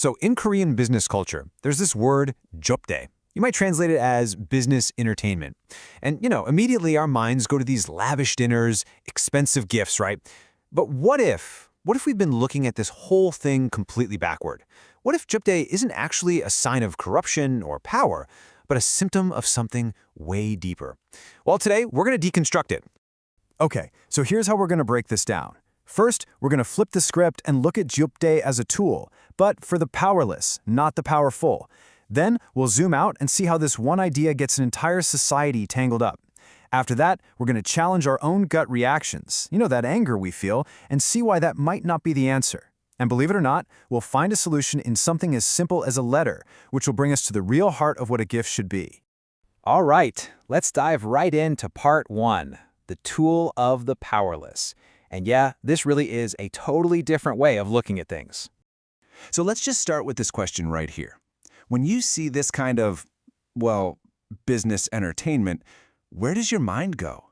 So in Korean business culture, there's this word, jobdae. You might translate it as business entertainment. And, immediately our minds go to these lavish dinners, expensive gifts, right? But what if we've been looking at this whole thing completely backward? What if jobdae isn't actually a sign of corruption or power, but a symptom of something way deeper? Well, today we're going to deconstruct it. Okay, so here's how we're going to break this down. First, we're going to flip the script and look at jobdae as a tool, but for the powerless, not the powerful. Then, we'll zoom out and see how this one idea gets an entire society tangled up. After that, we're going to challenge our own gut reactions, that anger we feel, and see why that might not be the answer. And believe it or not, we'll find a solution in something as simple as a letter, which will bring us to the real heart of what a gift should be. All right, let's dive right into part 1, the tool of the powerless. And yeah, this really is a totally different way of looking at things. So let's just start with this question right here. When you see this kind of, business entertainment, where does your mind go?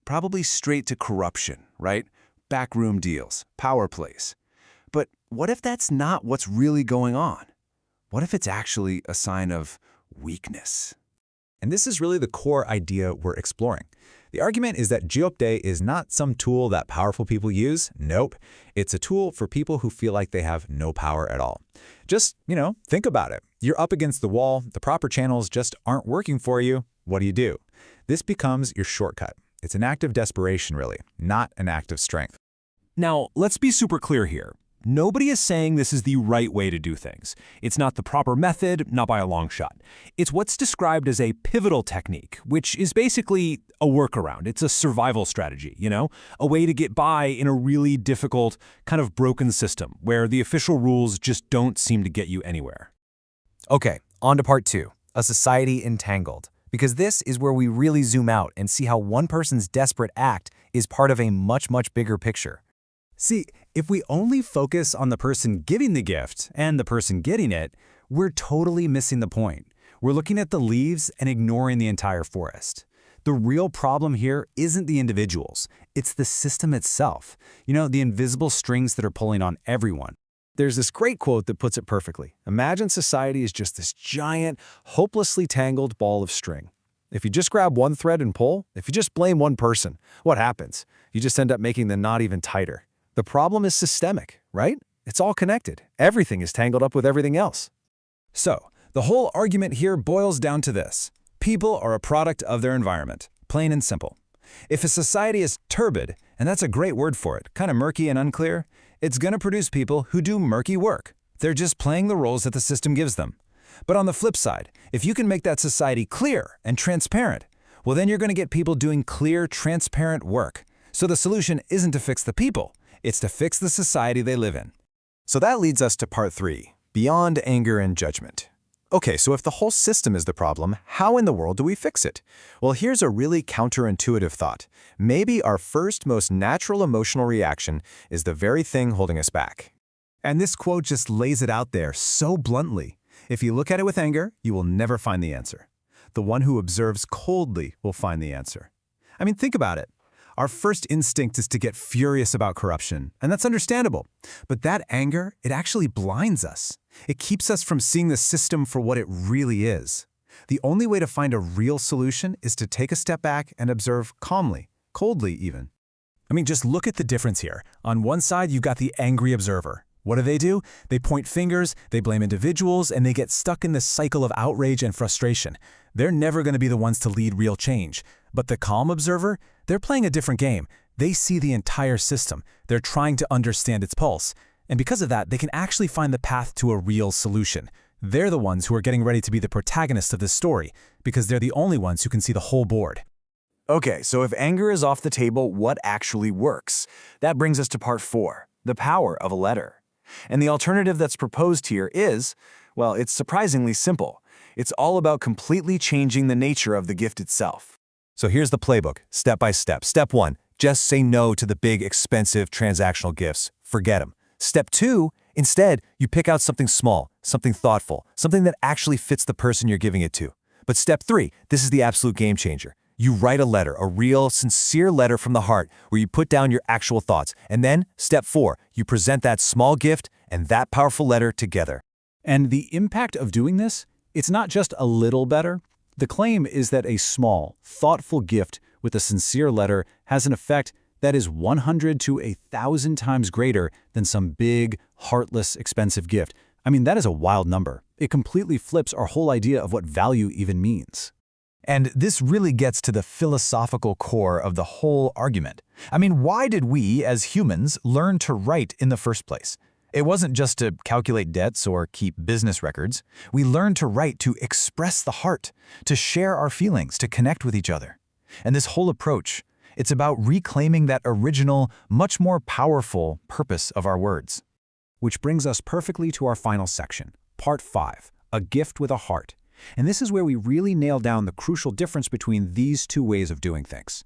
Probably straight to corruption, right? Backroom deals, power plays. But what if that's not what's really going on? What if it's actually a sign of weakness? And this is really the core idea we're exploring. The argument is that jobdae is not some tool that powerful people use. Nope. It's a tool for people who feel like they have no power at all. Just, think about it. You're up against the wall, the proper channels just aren't working for you. What do? This becomes your shortcut. It's an act of desperation, really, not an act of strength. Now, let's be super clear here. Nobody is saying this is the right way to do things. It's not the proper method, not by a long shot. It's what's described as a pivotal technique, which is basically a workaround. It's a survival strategy, a way to get by in a really difficult, kind of broken system where the official rules just don't seem to get you anywhere. Okay, on to part 2, a society entangled. Because this is where we really zoom out and see how one person's desperate act is part of a much, much bigger picture. See, if we only focus on the person giving the gift and the person getting it, we're totally missing the point. We're looking at the leaves and ignoring the entire forest. The real problem here isn't the individuals. It's the system itself. The invisible strings that are pulling on everyone. There's this great quote that puts it perfectly. Imagine society is just this giant, hopelessly tangled ball of string. If you just grab one thread and pull, if you just blame one person, what happens? You just end up making the knot even tighter. The problem is systemic, right? It's all connected. Everything is tangled up with everything else. So, the whole argument here boils down to this. People are a product of their environment, plain and simple. If a society is turbid, and that's a great word for it, kind of murky and unclear, it's going to produce people who do murky work. They're just playing the roles that the system gives them. But on the flip side, if you can make that society clear and transparent, well then you're going to get people doing clear, transparent work. So the solution isn't to fix the people, it's to fix the society they live in. So that leads us to part 3, beyond anger and judgment. Okay, so if the whole system is the problem, how in the world do we fix it? Well, here's a really counterintuitive thought. Maybe our first, most natural emotional reaction is the very thing holding us back. And this quote just lays it out there so bluntly. If you look at it with anger, you will never find the answer. The one who observes coldly will find the answer. I mean, think about it. Our first instinct is to get furious about corruption, and that's understandable. But that anger, it actually blinds us. It keeps us from seeing the system for what it really is. The only way to find a real solution is to take a step back and observe calmly, coldly even. I mean, just look at the difference here. On one side, you've got the angry observer. What do? They point fingers, they blame individuals, and they get stuck in this cycle of outrage and frustration. They're never going to be the ones to lead real change. But the calm observer, they're playing a different game. They see the entire system. They're trying to understand its pulse. And because of that, they can actually find the path to a real solution. They're the ones who are getting ready to be the protagonists of this story, because they're the only ones who can see the whole board. Okay, so if anger is off the table, what actually works? That brings us to part 4, the power of a letter. And the alternative that's proposed here is, it's surprisingly simple. It's all about completely changing the nature of the gift itself. So here's the playbook, step by step. Step 1, just say no to the big, expensive transactional gifts. Forget them. Step 2, instead, you pick out something small, something thoughtful, something that actually fits the person you're giving it to. But step 3, this is the absolute game changer. You write a letter, a real, sincere letter from the heart where you put down your actual thoughts. And then, step 4, you present that small gift and that powerful letter together. And the impact of doing this, it's not just a little better. The claim is that a small, thoughtful gift with a sincere letter has an effect that is 100 to 1,000 times greater than some big, heartless, expensive gift. I mean, that is a wild number. It completely flips our whole idea of what value even means. And this really gets to the philosophical core of the whole argument. I mean, why did we, as humans, learn to write in the first place? It wasn't just to calculate debts or keep business records. We learned to write to express the heart, to share our feelings, to connect with each other. And this whole approach, it's about reclaiming that original, much more powerful purpose of our words. Which brings us perfectly to our final section, Part 5, A Gift with a Heart. And this is where we really nail down the crucial difference between these two ways of doing things.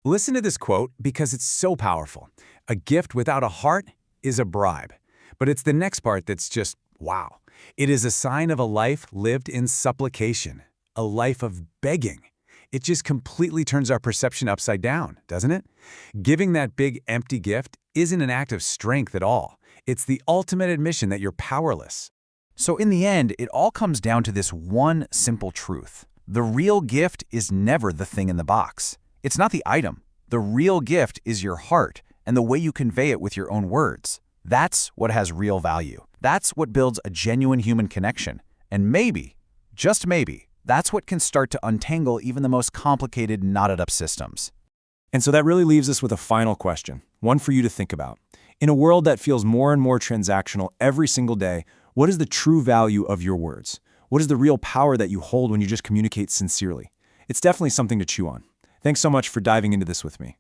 Listen to this quote because it's so powerful. A gift without a heart is a bribe. But it's the next part that's just, wow. It is a sign of a life lived in supplication, a life of begging. It just completely turns our perception upside down, doesn't it? Giving that big empty gift isn't an act of strength at all. It's the ultimate admission that you're powerless. So in the end, it all comes down to this one simple truth. The real gift is never the thing in the box. It's not the item. The real gift is your heart and the way you convey it with your own words. That's what has real value. That's what builds a genuine human connection. And maybe, just maybe, that's what can start to untangle even the most complicated, knotted-up systems. And so that really leaves us with a final question, one for you to think about. In a world that feels more and more transactional every single day, what is the true value of your words? What is the real power that you hold when you just communicate sincerely? It's definitely something to chew on. Thanks so much for diving into this with me.